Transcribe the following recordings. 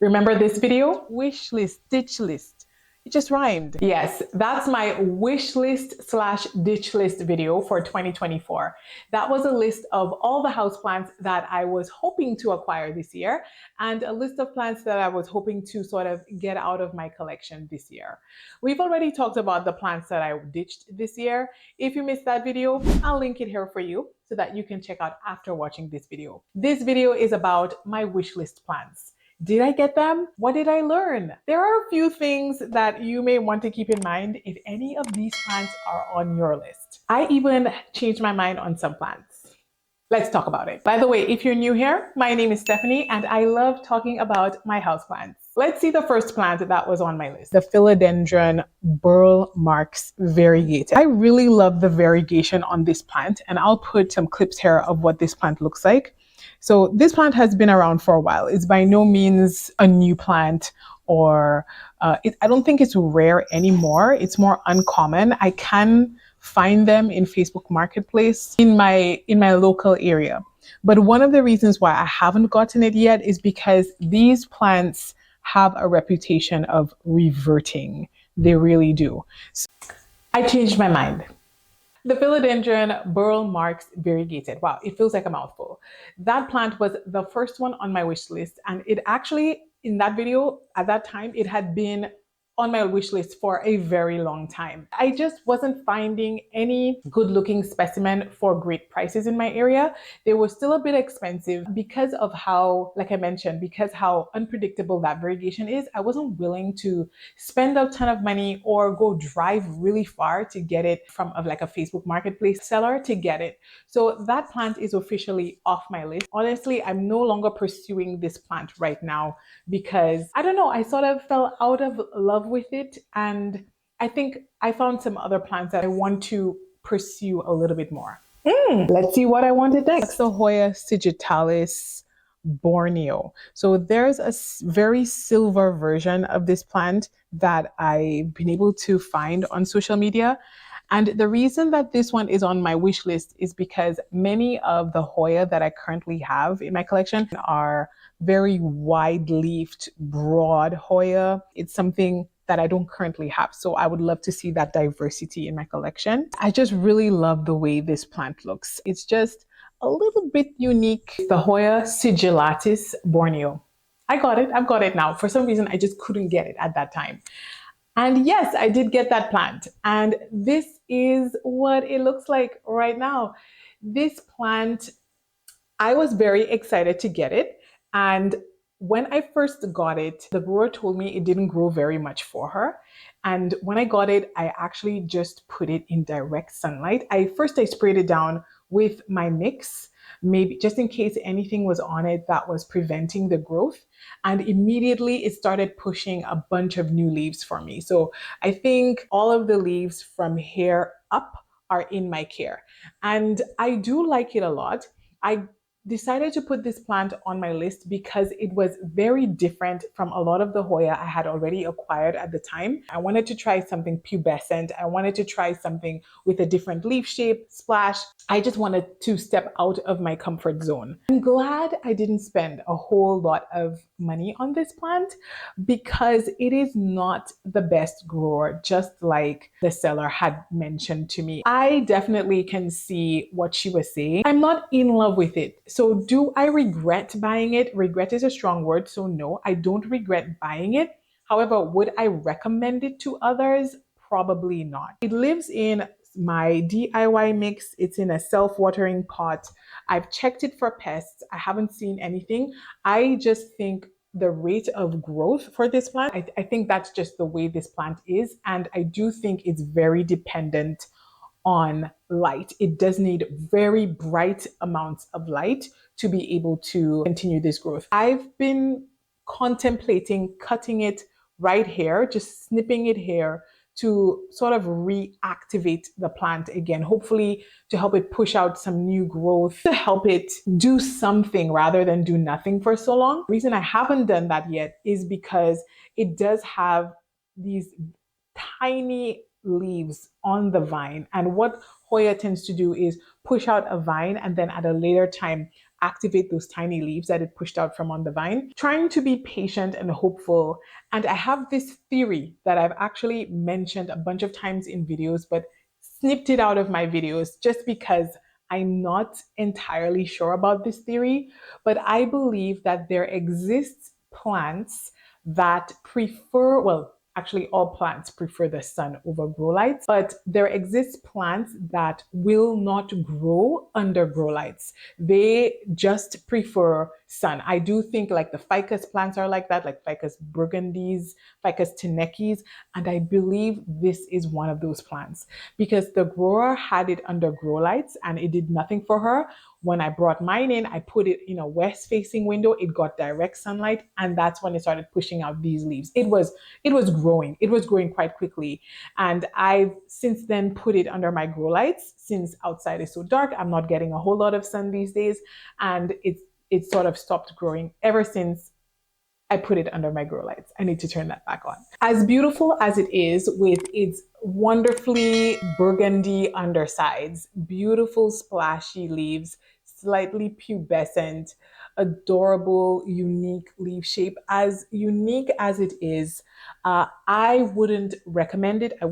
Remember this video? Wish list, ditch list. It just rhymed. Yes, that's my wish list slash ditch list video for 2024. That was a list of all the houseplants that I was hoping to acquire this year and a list of plants that I was hoping to sort of get out of my collection this year. We've already talked about the plants that I ditched this year. If you missed that video, I'll link it here for you so that you can check out after watching this video. This video is about my wish list plants. Did I get them? What did I learn? There are a few things that you may want to keep in mind if any of these plants are on your list. I even changed my mind on some plants. Let's talk about it. By the way, if you're new here, my name is Stephanie and I love talking about my houseplants. Let's see the first plant that was on my list, the Philodendron Verrucosum variegated. I really love the variegation on this plant and I'll put some clips here of what this plant looks like. So this plant has been around for a while. It's by no means a new plant or I don't think it's rare anymore. It's more uncommon. I can find them in Facebook Marketplace in my local area. But one of the reasons why I haven't gotten it yet is because these plants have a reputation of reverting. They really do. So I changed my mind. The Philodendron Verrucosum variegated. Wow, it feels like a mouthful. That plant was the first one on my wish list. And it actually, in that video, at that time, it had been on my wish list for a very long time. I just wasn't finding any good looking specimen for great prices in my area. They were still a bit expensive because of how, like I mentioned, because how unpredictable that variegation is. I wasn't willing to spend a ton of money or go drive really far to get it from like a Facebook Marketplace seller to get it. So that plant is officially off my list. Honestly, I'm no longer pursuing this plant right now because I don't know, I sort of fell out of love with it. And I think I found some other plants that I want to pursue a little bit more. Let's see what I wanted next. The Hoya Sigillatis Borneo. So there's a very silver version of this plant that I've been able to find on social media. And the reason that this one is on my wish list is because many of the Hoya that I currently have in my collection are very wide-leafed, broad Hoya. It's something that I don't currently have. So I would love to see that diversity in my collection. I just really love the way this plant looks. It's just a little bit unique. The Hoya Sigillatis Borneo. I've got it now. For some reason, I just couldn't get it at that time. And yes, I did get that plant. And this is what it looks like right now. This plant, I was very excited to get it. And when I first got it, the grower told me it didn't grow very much for her. And when I got it, I actually just put it in direct sunlight. I sprayed it down with my mix, maybe just in case anything was on it that was preventing the growth. And immediately it started pushing a bunch of new leaves for me. So I think all of the leaves from here up are in my care. And I do like it a lot. I decided to put this plant on my list because it was very different from a lot of the Hoya I had already acquired at the time. I wanted to try something pubescent. I wanted to try something with a different leaf shape, splash. I just wanted to step out of my comfort zone. I'm glad I didn't spend a whole lot of money on this plant because it is not the best grower, just like the seller had mentioned to me. I definitely can see what she was saying. I'm not in love with it. So do I regret buying it? Regret is a strong word, so no, I don't regret buying it. However, would I recommend it to others? Probably not. It lives in my DIY mix. It's in a self-watering pot. I've checked it for pests. I haven't seen anything. I just think the rate of growth for this plant, I think that's just the way this plant is. And I do think it's very dependent on light. It does need very bright amounts of light to be able to continue this growth. I've been contemplating cutting it right here, just snipping it here to sort of reactivate the plant again, hopefully to help it push out some new growth, to help it do something rather than do nothing for so long. The reason I haven't done that yet is because it does have these tiny leaves on the vine. And what Hoya tends to do is push out a vine and then at a later time activate those tiny leaves that it pushed out from on the vine. Trying to be patient and hopeful. And I have this theory that I've actually mentioned a bunch of times in videos, but snipped it out of my videos just because I'm not entirely sure about this theory. But I believe that there exists plants that prefer, well, actually all plants prefer the sun over grow lights, but there exists plants that will not grow under grow lights. They just prefer sun. I do think like the ficus plants are like that, like Ficus burgundis, Ficus tenekis, and I believe this is one of those plants because the grower had it under grow lights and it did nothing for her. When I brought mine in, I put it in a west facing window. It got direct sunlight, and that's when it started pushing out these leaves. It was growing. It was growing quite quickly. And I've since then put it under my grow lights since outside is so dark. I'm not getting a whole lot of sun these days. And it sort of stopped growing ever since I put it under my grow lights. I need to turn that back on. As beautiful as it is with its wonderfully burgundy undersides, beautiful splashy leaves, slightly pubescent, adorable, unique leaf shape, as unique as it is, I wouldn't recommend it. I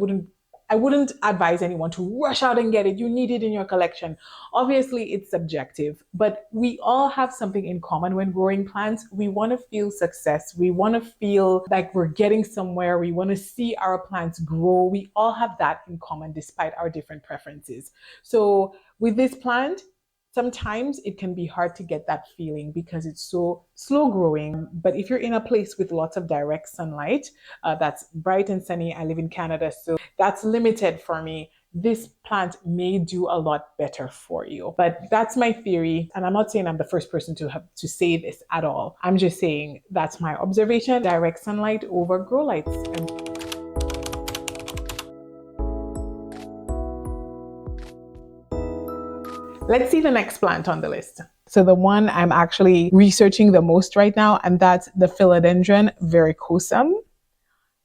wouldn't advise anyone to rush out and get it. You need it in your collection. Obviously, it's subjective, but we all have something in common when growing plants. We want to feel success. We want to feel like we're getting somewhere. We want to see our plants grow. We all have that in common despite our different preferences. So with this plant, sometimes it can be hard to get that feeling because it's so slow growing. But if you're in a place with lots of direct sunlight, that's bright and sunny. I live in Canada, so that's limited for me. This plant may do a lot better for you. But that's my theory. And I'm not saying I'm the first person to say this at all. I'm just saying that's my observation. Direct sunlight over grow lights. Let's see the next plant on the list. So the one I'm actually researching the most right now, and that's the Philodendron Verrucosum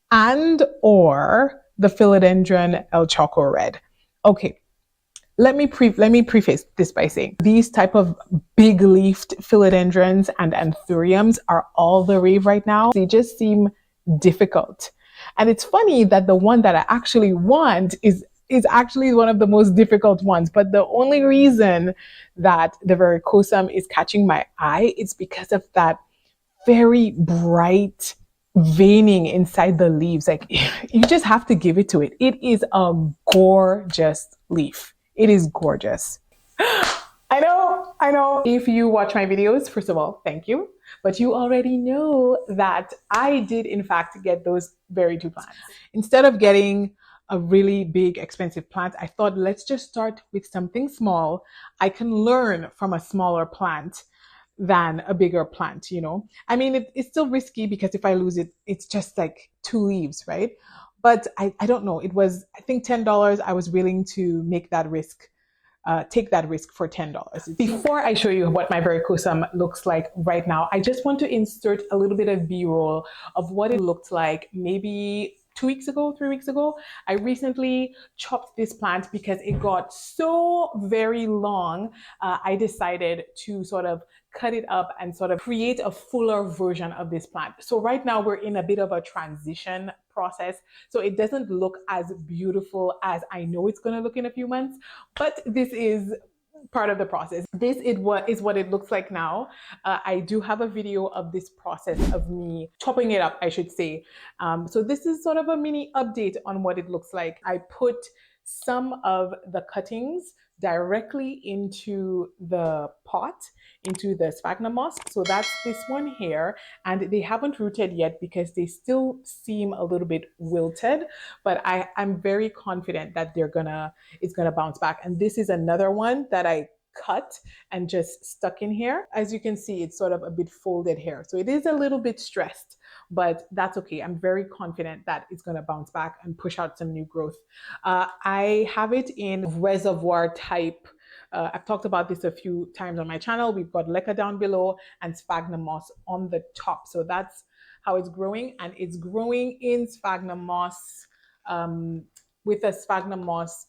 and or the Philodendron El Choco red. Okay, let me preface this by saying these type of big leafed philodendrons and anthuriums are all the rave right now. They just seem difficult. And it's funny that the one that I actually want is actually one of the most difficult ones. But the only reason that the Verrucosum is catching my eye is because of that very bright veining inside the leaves. Like you just have to give it to it. It is a gorgeous leaf. It is gorgeous. I know. If you watch my videos, first of all, thank you. But you already know that I did in fact get those very two plants. Instead of getting a really big expensive plant, I thought let's just start with something small. I can learn from a smaller plant than a bigger plant, you know. I mean, it's still risky because if I lose it, it's just like two leaves, right? But I don't know. It was, I think, $10. I was willing to make that risk, take that risk for $10. Before I show you what my Verrucosum looks like right now, I just want to insert a little bit of B-roll of what it looked like maybe 2 weeks ago, 3 weeks ago. I recently chopped this plant because it got so very long. I decided to sort of cut it up and sort of create a fuller version of this plant. So right now we're in a bit of a transition process. So it doesn't look as beautiful as I know it's going to look in a few months, but this is part of the process. This is what it looks like now. I do have a video of this process of me chopping it up, I should say. So this is sort of a mini update on what it looks like. I put some of the cuttings directly into the pot, into the sphagnum moss. So that's this one here. And they haven't rooted yet because they still seem a little bit wilted, but I'm very confident that it's gonna bounce back. And this is another one that I cut and just stuck in here. As you can see, it's sort of a bit folded here. So it is a little bit stressed, but that's okay. I'm very confident that it's going to bounce back and push out some new growth. I have it in reservoir type. I've talked about this a few times on my channel. We've got leca down below and sphagnum moss on the top. So that's how it's growing. And it's growing in sphagnum moss with a sphagnum moss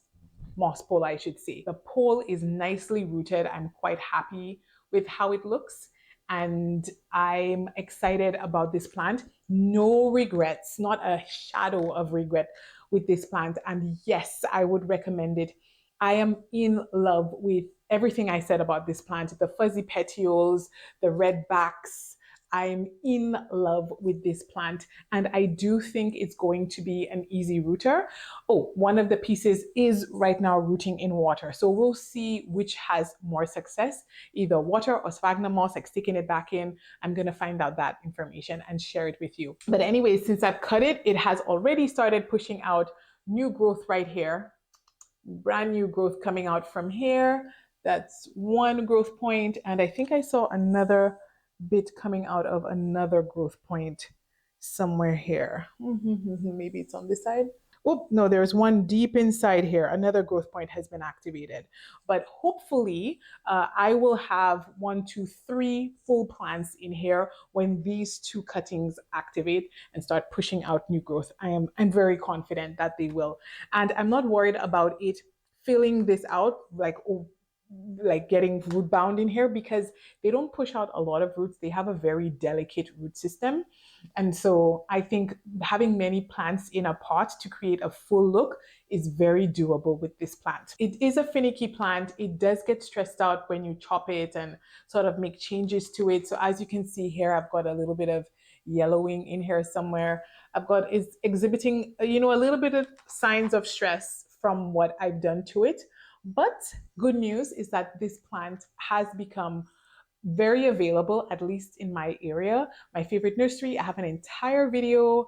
pole, I should say. The pole is nicely rooted. I'm quite happy with how it looks. And I'm excited about this plant. No regrets, not a shadow of regret with this plant. And yes, I would recommend it. I am in love with everything I said about this plant, the fuzzy petioles, the red backs. I'm in love with this plant, and I do think it's going to be an easy rooter. Oh, one of the pieces is right now rooting in water. So we'll see which has more success, either water or sphagnum moss, like sticking it back in. I'm going to find out that information and share it with you. But anyway, since I've cut it, it has already started pushing out new growth right here. Brand new growth coming out from here. That's one growth point. And I think I saw another bit coming out of another growth point somewhere here. Maybe it's on this side. Oh, no, there's one deep inside here. Another growth point has been activated. But hopefully, I will have 1, 2, 3 full plants in here when these 2 cuttings activate and start pushing out new growth. I'm very confident that they will. And I'm not worried about it filling this out, like getting root bound in here, because they don't push out a lot of roots. They have a very delicate root system. And so I think having many plants in a pot to create a full look is very doable with this plant. It is a finicky plant. It does get stressed out when you chop it and sort of make changes to it. So as you can see here, I've got a little bit of yellowing in here somewhere. It's exhibiting, a little bit of signs of stress from what I've done to it. But good news is that this plant has become very available, at least in my area. My favorite nursery, I have an entire video.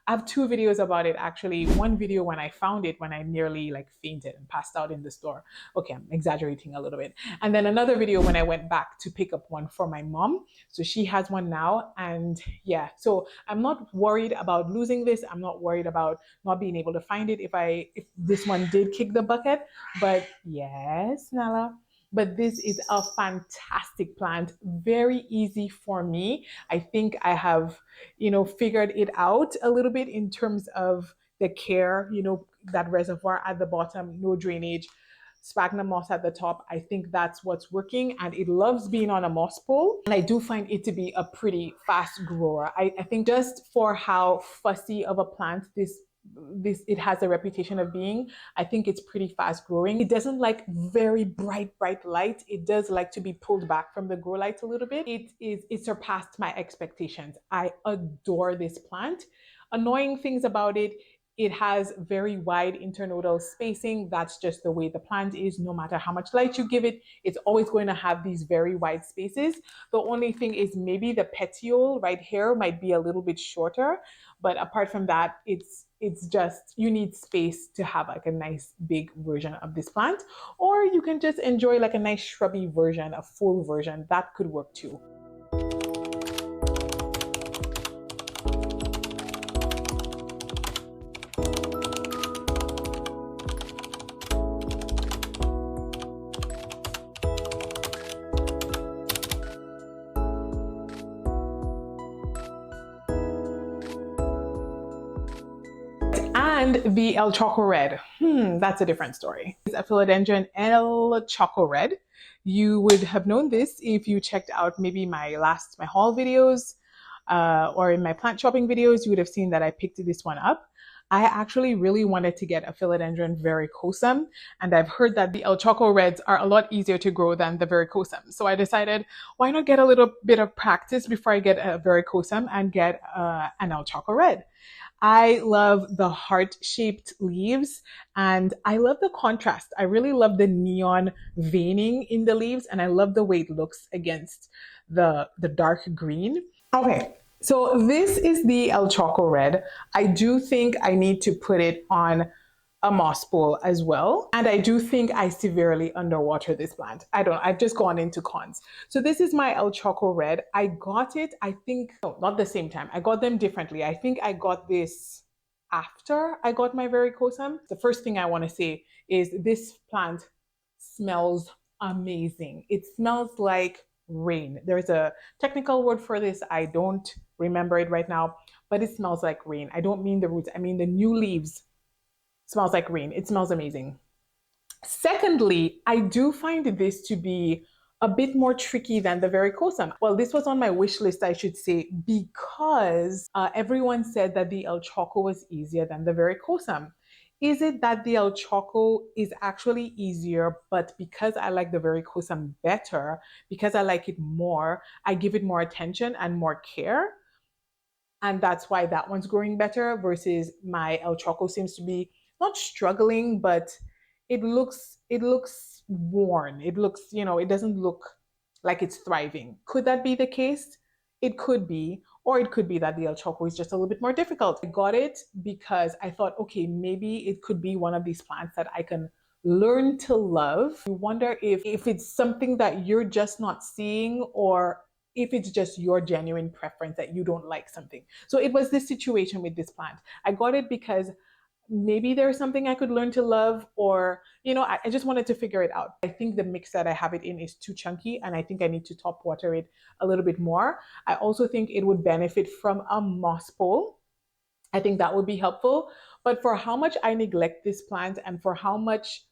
I have 2 videos about it, actually. One video when I found it, when I nearly fainted and passed out in the store. Okay, I'm exaggerating a little bit. And then another video when I went back to pick up one for my mom. So she has one now. And yeah, so I'm not worried about losing this. I'm not worried about not being able to find it if this one did kick the bucket. But yes, Nala. But this is a fantastic plant, very easy for me. I think I have, figured it out a little bit in terms of the care, that reservoir at the bottom, no drainage, sphagnum moss at the top. I think that's what's working, and it loves being on a moss pole. And I do find it to be a pretty fast grower. I think just for how fussy of a plant it has a reputation of being, I think it's pretty fast growing. It doesn't like very bright light. It does like to be pulled back from the grow light a little bit. It surpassed my expectations. I adore this plant. Annoying things about it has very wide internodal spacing. That's just the way the plant is. No matter how much light you give it, it's always going to have these very wide spaces. The only thing is maybe the petiole right here might be a little bit shorter. But apart from that, it's just, you need space to have like a nice big version of this plant, or you can just enjoy like a nice shrubby version, a full version. That could work too. And the El Choco Red, that's a different story. It's a Philodendron El Choco Red. You would have known this if you checked out maybe my haul videos or in my plant shopping videos. You would have seen that I picked this one up. I actually really wanted to get a Philodendron Verrucosum, and I've heard that the El Choco Reds are a lot easier to grow than the Verrucosum. So I decided, why not get a little bit of practice before I get a Verrucosum and get an El Choco Red. I love the heart-shaped leaves, and I love the contrast. I really love the neon veining in the leaves, and I love the way it looks against the dark green. Okay, so this is the El Choco Red. I do think I need to put it on a moss pole as well. And I do think I severely underwater this plant. I've just gone into cons. So this is my El Choco Red. I got it, I think, no, not the same time. I got them differently. I think I got this after I got my Verrucosum. The first thing I want to say is this plant smells amazing. It smells like rain. There's a technical word for this. I don't remember it right now, but it smells like rain. I don't mean the roots. I mean the new leaves. Smells like rain. It smells amazing. Secondly, I do find this to be a bit more tricky than the Verrucosum. Well, this was on my wish list, I should say, because everyone said that the El Choco was easier than the Verrucosum. Is it that the El Choco is actually easier, but because I like the Verrucosum better, because I like it more, I give it more attention and more care? And that's why that one's growing better versus my El Choco seems to be not struggling, but it looks worn. It looks, it doesn't look like it's thriving. Could that be the case? It could be, or it could be that the El Choco is just a little bit more difficult. I got it because I thought, okay, maybe it could be one of these plants that I can learn to love. You wonder if it's something that you're just not seeing, or if it's just your genuine preference that you don't like something. So it was this situation with this plant. I got it because maybe there's something I could learn to love, or, I just wanted to figure it out. I think the mix that I have it in is too chunky, and I think I need to top water it a little bit more. I also think it would benefit from a moss pole. I think that would be helpful. But for how much I neglect this plant, and for how much,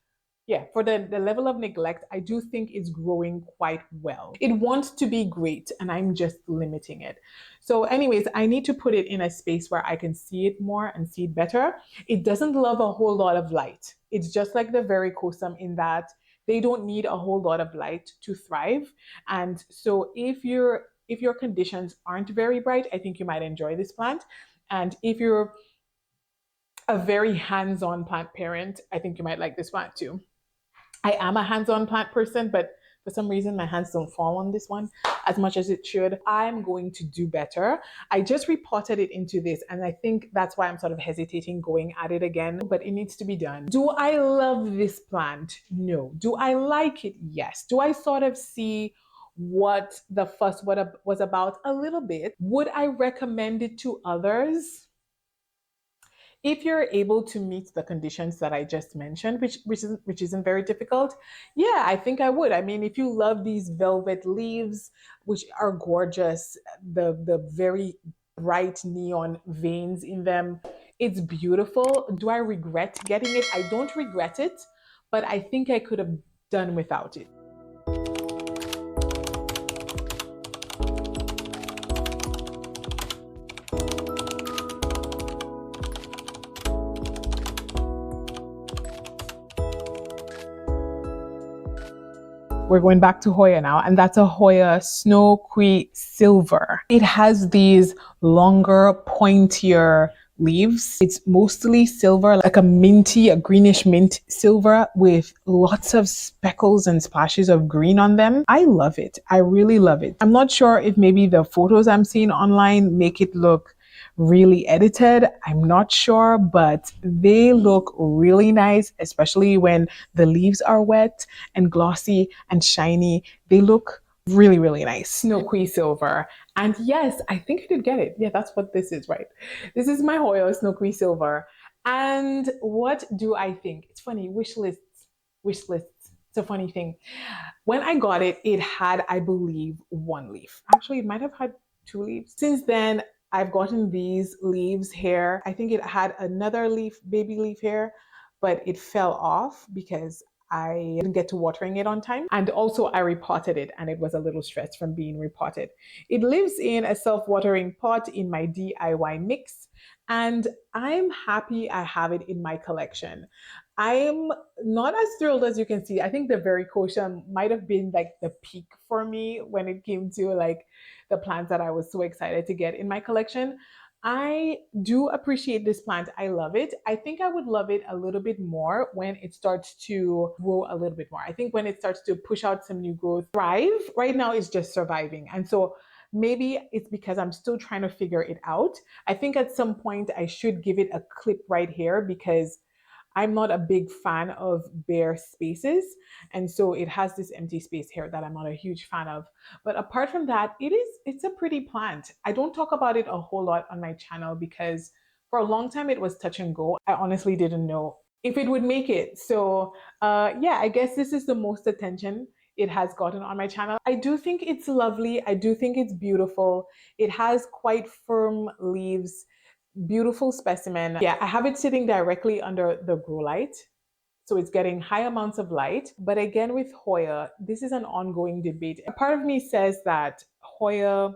yeah, for the level of neglect, I do think it's growing quite well. It wants to be great, and I'm just limiting it. So anyways, I need to put it in a space where I can see it more and see it better. It doesn't love a whole lot of light. It's just like the Verrucosum in that they don't need a whole lot of light to thrive. And so if your conditions aren't very bright, I think you might enjoy this plant. And if you're a very hands-on plant parent, I think you might like this plant too. I am a hands-on plant person, but for some reason my hands don't fall on this one as much as it should. I'm going to do better. I just repotted it into this, and I think that's why I'm sort of hesitating going at it again, but it needs to be done. Do I love this plant? No. Do I like it? Yes. Do I sort of see what the fuss was about? A little bit. Would I recommend it to others? If you're able to meet the conditions that I just mentioned, which isn't very difficult, yeah, I think I would. I mean, if you love these velvet leaves, which are gorgeous, the very bright neon veins in them, it's beautiful. Do I regret getting it? I don't regret it, but I think I could have done without it. We're going back to Hoya now, and that's a Hoya Snowy Silver. It has these longer, pointier leaves. It's mostly silver, like a greenish mint silver with lots of speckles and splashes of green on them. I love it. I really love it. I'm not sure if maybe the photos I'm seeing online make it look really edited. I'm not sure, but they look really nice, especially when the leaves are wet and glossy and shiny. They look really, really nice. Snowy Silver. And yes, I think I did get it. Yeah, that's what this is, right? This is my Hoya Snowy Silver. And what do I think? It's funny, wish lists. It's a funny thing. When I got it, it had, I believe, one leaf. Actually, it might have had two leaves. Since then, I've gotten these leaves here. I think it had another leaf, baby leaf here, but it fell off because I didn't get to watering it on time. And also I repotted it, and it was a little stressed from being repotted. It lives in a self-watering pot in my DIY mix, and I'm happy I have it in my collection. I'm not as thrilled as you can see. I think the Verrucosum might have been like the peak for me when it came to like the plants that I was so excited to get in my collection. I do appreciate this plant. I love it. I think I would love it a little bit more when it starts to grow a little bit more. I think when it starts to push out some new growth, thrive. Right now it's just surviving. And so maybe it's because I'm still trying to figure it out. I think at some point I should give it a clip right here because I'm not a big fan of bare spaces. And so it has this empty space here that I'm not a huge fan of. But apart from that, it's a pretty plant. I don't talk about it a whole lot on my channel because for a long time it was touch and go. I honestly didn't know if it would make it. So yeah, I guess this is the most attention it has gotten on my channel. I do think it's lovely. I do think it's beautiful. It has quite firm leaves. Beautiful specimen. Yeah, I have it sitting directly under the grow light. So it's getting high amounts of light. But again, with Hoya, this is an ongoing debate. A part of me says that Hoya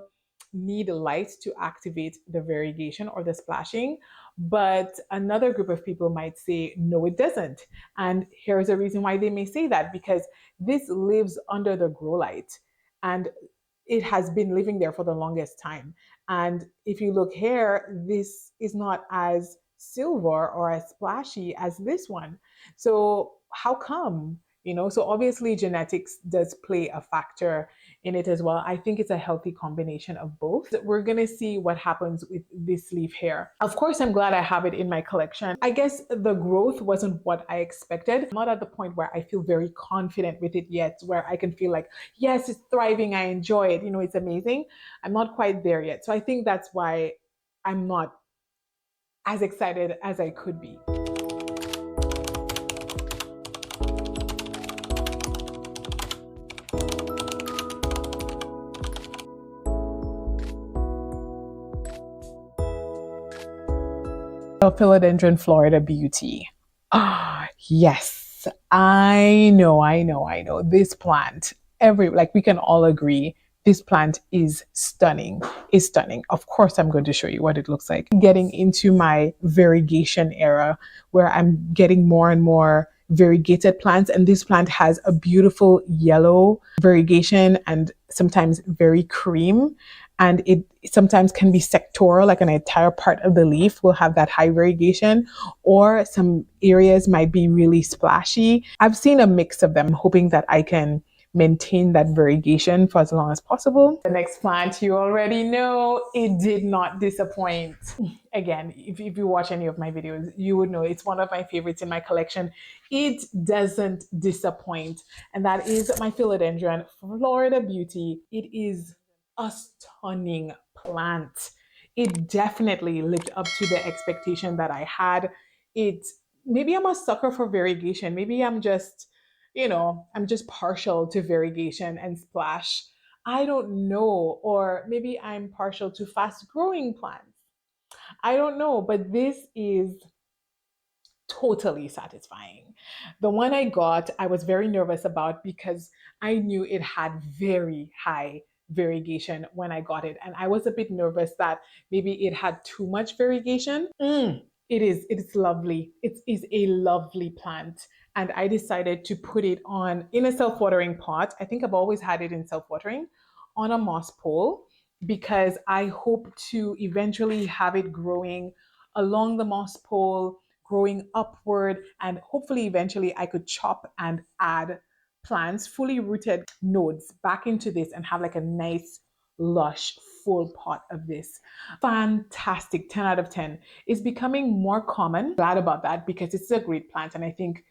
need light to activate the variegation or the splashing. But another group of people might say, no, it doesn't. And here's a reason why they may say that, because this lives under the grow light and it has been living there for the longest time. And if you look here, this is not as silver or as splashy as this one. So how come? So obviously genetics does play a factor in it as well. I think it's a healthy combination of both. We're gonna see what happens with this leaf here. Of course, I'm glad I have it in my collection. I guess the growth wasn't what I expected. I'm not at the point where I feel very confident with it yet, where I can feel like, yes, it's thriving, I enjoy it, it's amazing. I'm not quite there yet. So I think that's why I'm not as excited as I could be. Philodendron Florida Beauty. Yes, I know. This plant, we can all agree, this plant is stunning. Of course, I'm going to show you what it looks like. Getting into my variegation era where I'm getting more and more variegated plants, and this plant has a beautiful yellow variegation and sometimes very cream. And it sometimes can be sectoral, like an entire part of the leaf will have that high variegation, or some areas might be really splashy. I've seen a mix of them, hoping that I can maintain that variegation for as long as possible. The next plant, you already know, it did not disappoint. Again, if you watch any of my videos, you would know it's one of my favorites in my collection. It doesn't disappoint. And that is my Philodendron Florida Beauty. It is a stunning plant. It definitely lived up to the expectation that I had. Maybe I'm a sucker for variegation. Maybe I'm just partial to variegation and splash. I don't know. Or maybe I'm partial to fast growing plants. I don't know, but this is totally satisfying. The one I got, I was very nervous about because I knew it had very high variegation when I got it. And I was a bit nervous that maybe it had too much variegation. It's lovely. It is a lovely plant. And I decided to put it in a self-watering pot. I think I've always had it in self-watering on a moss pole because I hope to eventually have it growing along the moss pole, growing upward, and hopefully eventually I could chop and add plants, fully rooted nodes back into this and have like a nice lush full pot of this. Fantastic, 10 out of 10. It's becoming more common. Glad about that because it's a great plant, and I think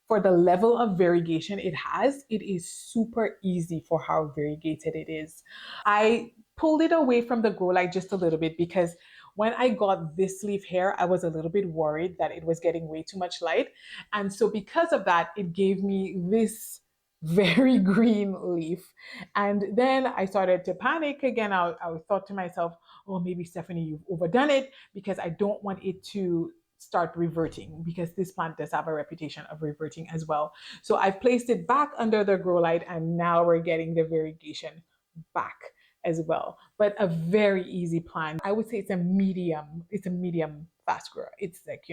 for the level of variegation it has, it is super easy for how variegated it is. I pulled it away from the grow light just a little bit because when I got this leaf here, I was a little bit worried that it was getting way too much light. And so because of that, it gave me this very green leaf. And then I started to panic again. I thought to myself, oh, maybe Stephanie, you've overdone it, because I don't want it to start reverting, because this plant does have a reputation of reverting as well. So I placed it back under the grow light, and now we're getting the variegation back as well. But a very easy plant. I would say it's a medium fast grower. It's like,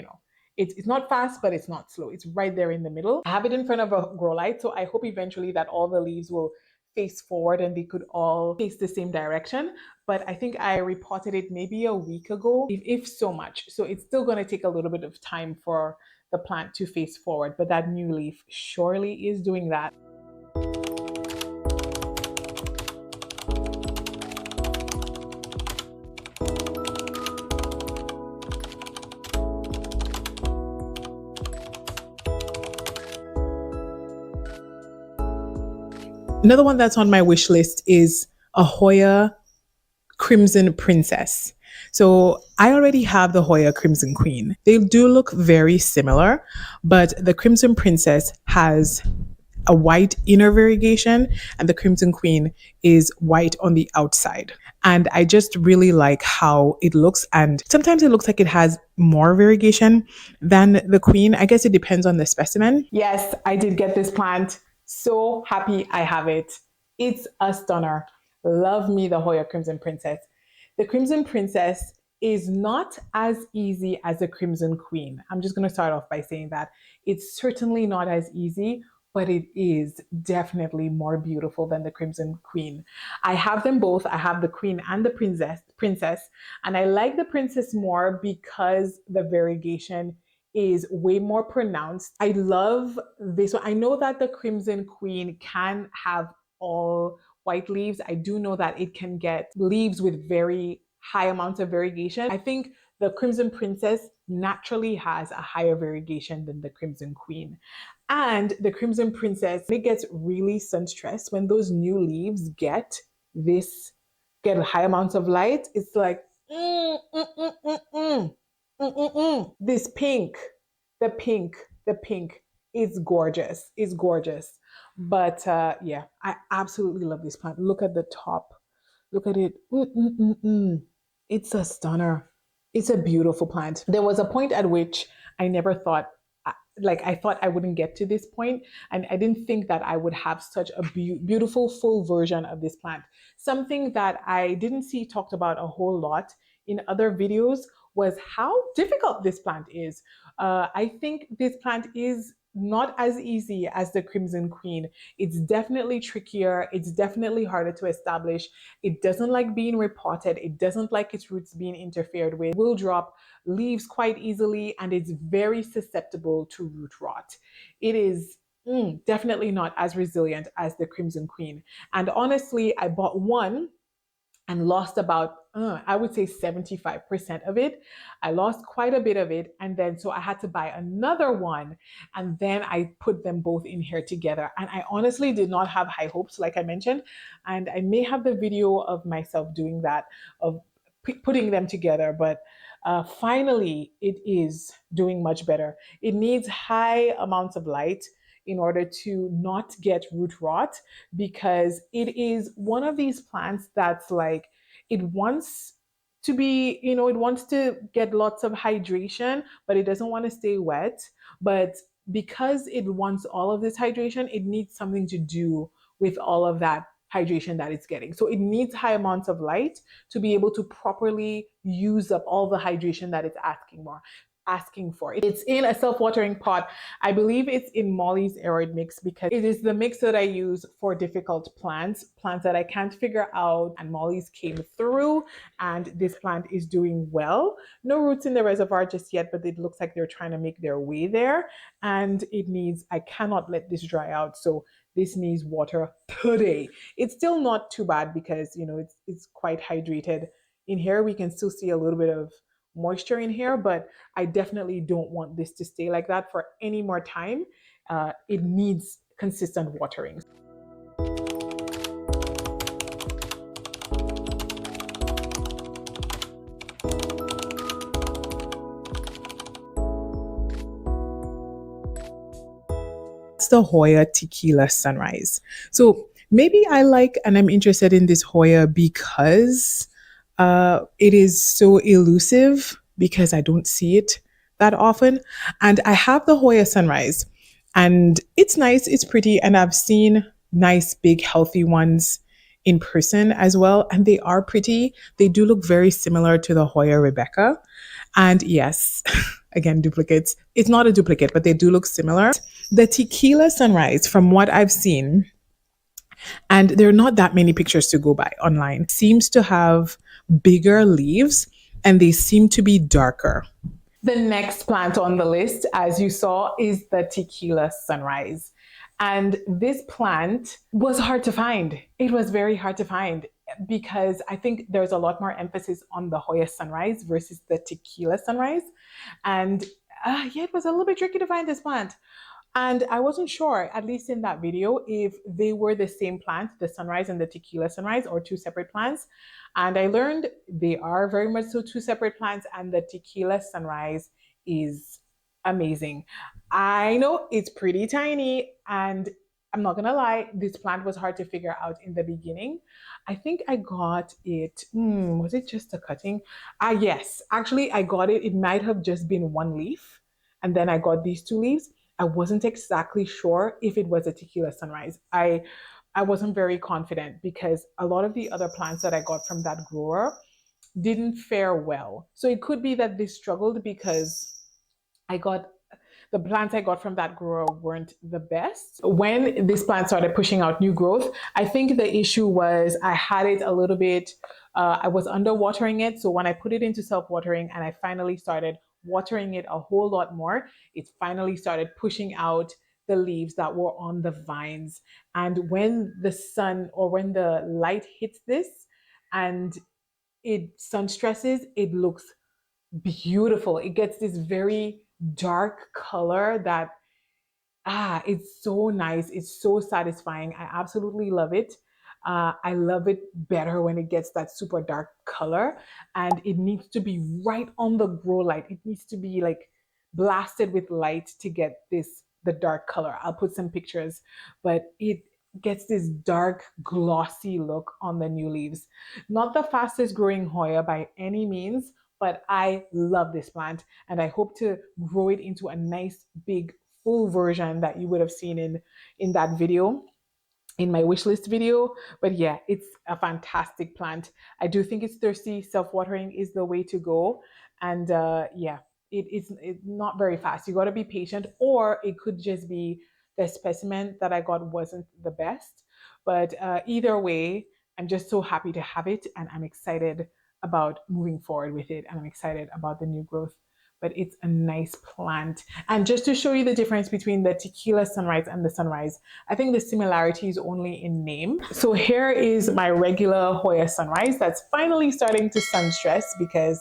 it's not fast, but it's not slow. It's right there in the middle. I have it in front of a grow light, so I hope eventually that all the leaves will face forward and they could all face the same direction. But I think I repotted it maybe a week ago, if so much. So it's still going to take a little bit of time for the plant to face forward, but that new leaf surely is doing that. Another one that's on my wish list is a Hoya Crimson Princess. So I already have the Hoya Crimson Queen. They do look very similar, but the Crimson Princess has a white inner variegation, and the Crimson Queen is white on the outside. And I just really like how it looks. And sometimes it looks like it has more variegation than the Queen. I guess it depends on the specimen. Yes, I did get this plant. So happy I have it. It's a stunner. Love me the Hoya Crimson Princess. The Crimson Princess is not as easy as the Crimson Queen. I'm just going to start off by saying that. It's certainly not as easy, but it is definitely more beautiful than the Crimson Queen. I have them both. I have the Queen and the Princess, and I like the Princess more because the variegation is way more pronounced. I love this one. I know that the Crimson Queen can have all white leaves. I do know that it can get leaves with very high amounts of variegation. I think the Crimson Princess naturally has a higher variegation than the Crimson Queen. And the Crimson Princess, it gets really sun stressed when those new leaves get high amounts of light. It's like, this pink, the pink, the pink is gorgeous. It's gorgeous. But yeah, I absolutely love this plant. Look at the top. Look at it. It's a stunner. It's a beautiful plant. There was a point at which I never thought, I thought I wouldn't get to this point, and I didn't think that I would have such a beautiful full version of this plant. Something that I didn't see talked about a whole lot in other videos was how difficult this plant is. I think this plant is not as easy as the Crimson Queen. It's definitely trickier. It's definitely harder to establish. It doesn't like being repotted. It doesn't like its roots being interfered with. It will drop leaves quite easily, and it's very susceptible to root rot. It is definitely not as resilient as the Crimson Queen. And honestly, I bought one and lost about, I would say 75% of it. I lost quite a bit of it. And then, so I had to buy another one. And then I put them both in here together. And I honestly did not have high hopes, like I mentioned. And I may have the video of myself doing that, of putting them together. But finally, it is doing much better. It needs high amounts of light in order to not get root rot, because it is one of these plants that's like, it wants to be, it wants to get lots of hydration, but it doesn't want to stay wet. But because it wants all of this hydration, it needs something to do with all of that hydration that it's getting. So it needs high amounts of light to be able to properly use up all the hydration that it's asking for. It's in a self-watering pot. I believe it's in Molly's aeroid mix, because it is the mix that I use for difficult plants that I can't figure out, and Molly's came through, and this plant is doing well. No roots in the reservoir just yet, but it looks like they're trying to make their way there, and I cannot let this dry out, so this needs water today. It's still not too bad because it's quite hydrated. In here we can still see a little bit of moisture in here, but I definitely don't want this to stay like that for any more time. It needs consistent watering. It's the Hoya Tequila Sunrise. So maybe I like and I'm interested in this Hoya because it is so elusive, because I don't see it that often. And I have the Hoya Sunrise, and it's nice, it's pretty, and I've seen nice, big, healthy ones in person as well, and they are pretty. They do look very similar to the Hoya Rebecca. And yes, again, duplicates. It's not a duplicate, but they do look similar. The Tequila Sunrise, from what I've seen, and there are not that many pictures to go by online, seems to have bigger leaves, and they seem to be darker. The next plant on the list, as you saw, is the Tequila Sunrise. And this plant was hard to find. It was very hard to find, because I think there's a lot more emphasis on the Hoya Sunrise versus the Tequila Sunrise. And yeah, it was a little bit tricky to find this plant. And I wasn't sure, at least in that video, if they were the same plant, the Sunrise and the Tequila Sunrise, or two separate plants. And I learned they are very much so two separate plants, and the Tequila Sunrise is amazing. I know it's pretty tiny, and I'm not gonna lie, this plant was hard to figure out in the beginning. I think I got it, was it just a cutting? Yes, actually I got it. It might have just been one leaf, and then I got these two leaves. I wasn't exactly sure if it was a tequila sunrise. I wasn't very confident because a lot of the other plants that I got from that grower didn't fare well. So it could be that they struggled because I got the plants I got from that grower weren't the best. When this plant started pushing out new growth, I think the issue was I had it a little bit, I was underwatering it. So when I put it into self-watering and I finally started watering it a whole lot more, it finally started pushing out the leaves that were on the vines. And when the sun or when the light hits this and it sun stresses, it looks beautiful. It gets this very dark color that it's so nice. It's so satisfying. I absolutely love it. I love it better when it gets that super dark color, and it needs to be right on the grow light. It needs to be like blasted with light to get the dark color. I'll put some pictures, but it gets this dark glossy look on the new leaves. Not the fastest growing Hoya by any means, but I love this plant and I hope to grow it into a nice big full version that you would have seen in that video, in my wish list video. But yeah, it's a fantastic plant. I do think it's thirsty. Self-watering is the way to go. And yeah, it's not very fast. You got to be patient, or it could just be the specimen that I got wasn't the best. But either way, I'm just so happy to have it, and I'm excited about moving forward with it, and I'm excited about the new growth. But it's a nice plant. And just to show you the difference between the tequila sunrise and the sunrise, I think the similarity is only in name. So here is my regular Hoya sunrise that's finally starting to sun stress because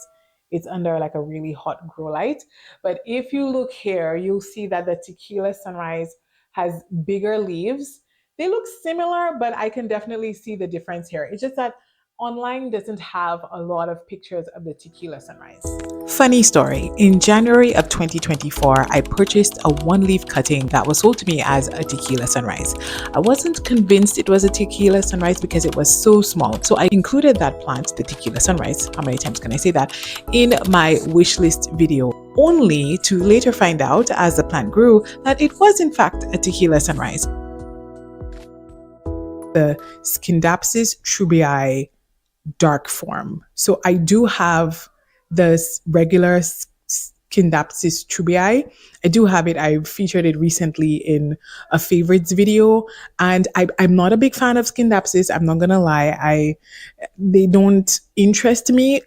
it's under like a really hot grow light. But if you look here, you'll see that the tequila sunrise has bigger leaves. They look similar, but I can definitely see the difference here. It's just that online doesn't have a lot of pictures of the tequila sunrise. Funny story, in January of 2024, I purchased a one-leaf cutting that was sold to me as a tequila sunrise. I wasn't convinced it was a tequila sunrise because it was so small. So I included that plant, the tequila sunrise, how many times can I say that, in my wish list video, only to later find out as the plant grew that it was in fact a tequila sunrise. The Scindapsus Treubii dark form. So I do have the regular Scindapsus Treubii. I do have it. I featured it recently in a favorites video, and I'm not a big fan of Scindapsus. I'm not gonna lie. They don't interest me,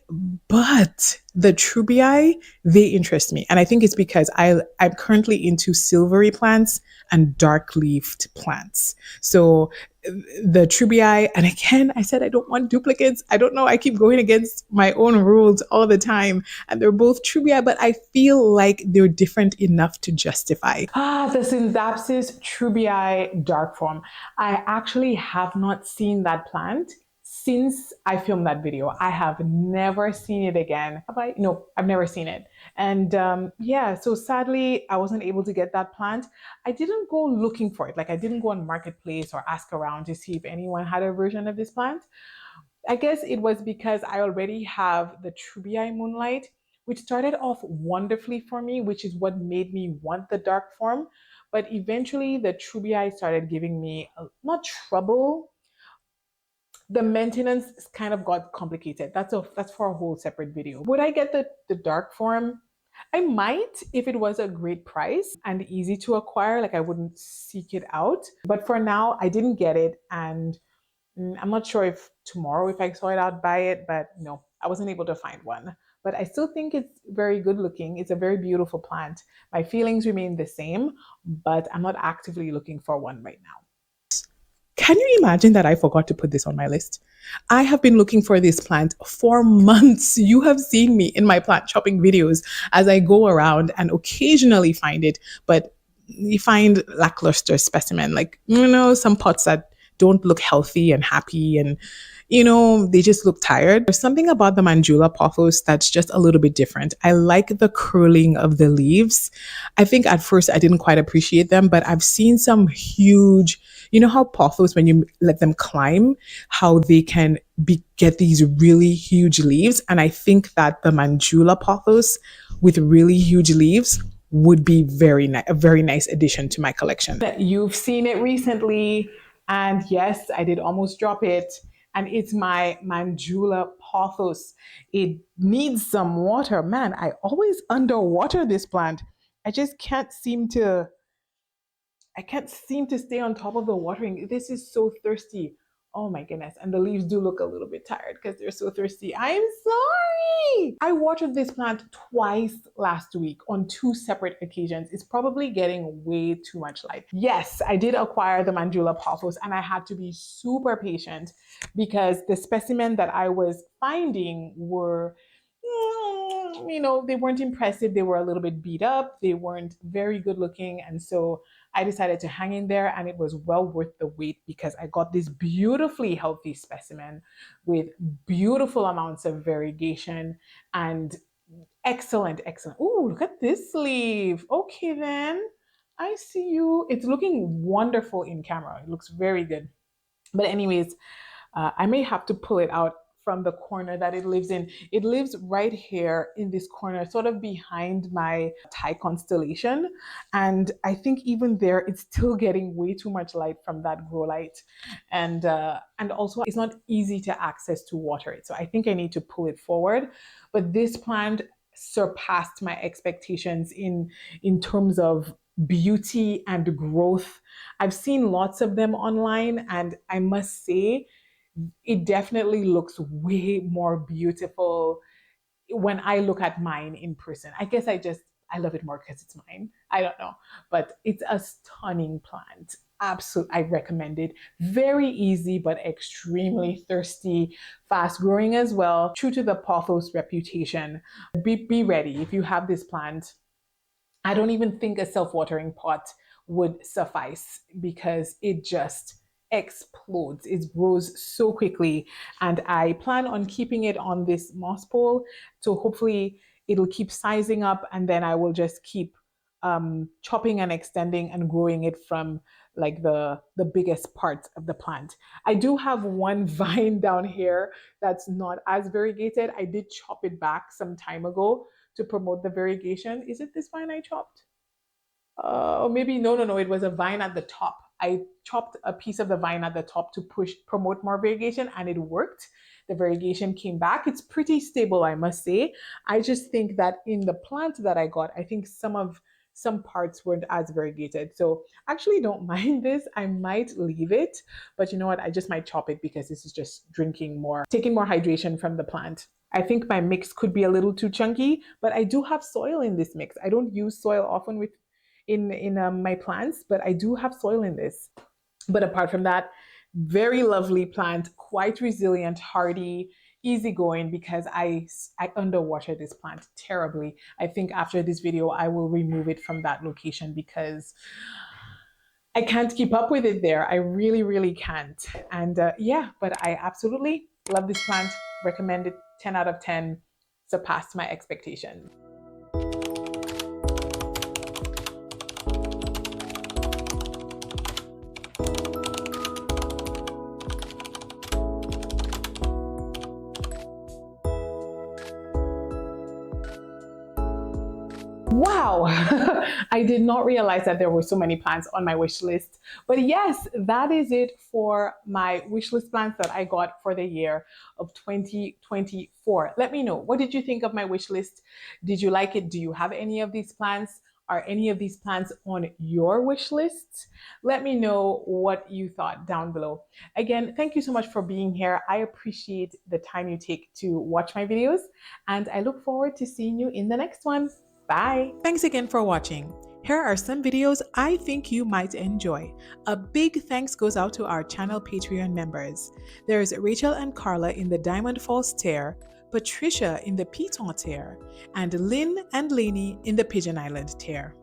but the Treubii, they interest me. And I think it's because I'm currently into silvery plants and dark leafed plants. So the Treubii, and again, I said I don't want duplicates. I don't know. I keep going against my own rules all the time. And they're both Treubii, but I feel like they're different enough to justify. The Scindapsus Treubii dark form. I actually have not seen that plant since I filmed that video. I have never seen it again. Have I? No, I've never seen it. And yeah, so sadly, I wasn't able to get that plant. I didn't go looking for it. Like I didn't go on Marketplace or ask around to see if anyone had a version of this plant. I guess it was because I already have the Treubii Moonlight, which started off wonderfully for me, which is what made me want the dark form. But eventually the Treubii started giving me not trouble. The maintenance kind of got complicated. That's for a whole separate video. Would I get the dark form? I might if it was a great price and easy to acquire. Like I wouldn't seek it out. But for now, I didn't get it, and I'm not sure if tomorrow, if I saw it, I'd buy it. But no, I wasn't able to find one. But I still think it's very good looking. It's a very beautiful plant. My feelings remain the same, but I'm not actively looking for one right now. Can you imagine that I forgot to put this on my list? I have been looking for this plant for months. You have seen me in my plant shopping videos as I go around and occasionally find it, but you find lackluster specimen, like, some pots that don't look healthy and happy, and they just look tired. There's something about the Manjula Pothos that's just a little bit different. I like the curling of the leaves. I think at first I didn't quite appreciate them, but I've seen some huge You know how pothos, when you let them climb, how they can get these really huge leaves? And I think that the Manjula pothos with really huge leaves would be a very nice addition to my collection. You've seen it recently, and yes, I did almost drop it. And it's my Manjula Pothos. It needs some water. Man, I always underwater this plant. I just can't seem to stay on top of the watering. This is so thirsty. Oh my goodness. And the leaves do look a little bit tired because they're so thirsty. I'm sorry. I watered this plant twice last week on 2 separate occasions. It's probably getting way too much light. Yes, I did acquire the Manjula Pothos, and I had to be super patient because the specimen that I was finding were, they weren't impressive. They were a little bit beat up. They weren't very good looking. And so I decided to hang in there, and it was well worth the wait because I got this beautifully healthy specimen with beautiful amounts of variegation and excellent. Oh, look at this leaf. Okay, then I see you. It's looking wonderful in camera. It looks very good. But anyways, I may have to pull it out from the corner that it lives in. It lives right here in this corner, sort of behind my Thai constellation. And I think even there, it's still getting way too much light from that grow light. And also it's not easy to access to water it. So I think I need to pull it forward. But this plant surpassed my expectations in terms of beauty and growth. I've seen lots of them online, and I must say, it definitely looks way more beautiful when I look at mine in person. I guess I love it more because it's mine. I don't know, but it's a stunning plant. Absolutely, I recommend it. Very easy, but extremely thirsty, fast growing as well. True to the pothos reputation. Be ready if you have this plant. I don't even think a self-watering pot would suffice because it just explodes. It grows so quickly, and I plan on keeping it on this moss pole, so hopefully it'll keep sizing up, and then I will just keep chopping and extending and growing it from like the biggest parts of the plant. I do have one vine down here that's not as variegated. I did chop it back some time ago to promote the variegation. Is it this vine I chopped? Or maybe no, it was a vine at the top. I chopped a piece of the vine at the top to promote more variegation, and it worked. The variegation came back. It's pretty stable, I must say. I just think that in the plant that I got, I think some parts weren't as variegated. So actually don't mind this. I might leave it, but you know what? I just might chop it because this is just taking more hydration from the plant. I think my mix could be a little too chunky, but I do have soil in this mix. I don't use soil often in my plants, but I do have soil in this. But apart from that, very lovely plant, quite resilient, hardy, easygoing, because I underwater this plant terribly. I think after this video, I will remove it from that location because I can't keep up with it there. I really, really can't. And yeah, but I absolutely love this plant. Recommend it. 10 out of 10. Surpassed my expectations. Wow, I did not realize that there were so many plants on my wish list. But yes, that is it for my wish list plants that I got for the year of 2024. Let me know, what did you think of my wish list? Did you like it? Do you have any of these plants? Are any of these plants on your wish list? Let me know what you thought down below. Again, thank you so much for being here. I appreciate the time you take to watch my videos, and I look forward to seeing you in the next one. Bye. Thanks again for watching. Here are some videos I think you might enjoy. A big thanks goes out to our channel Patreon members. There's Rachel and Carla in the Diamond Falls tier, Patricia in the Piton tier, and Lynn and Lainey in the Pigeon Island tier.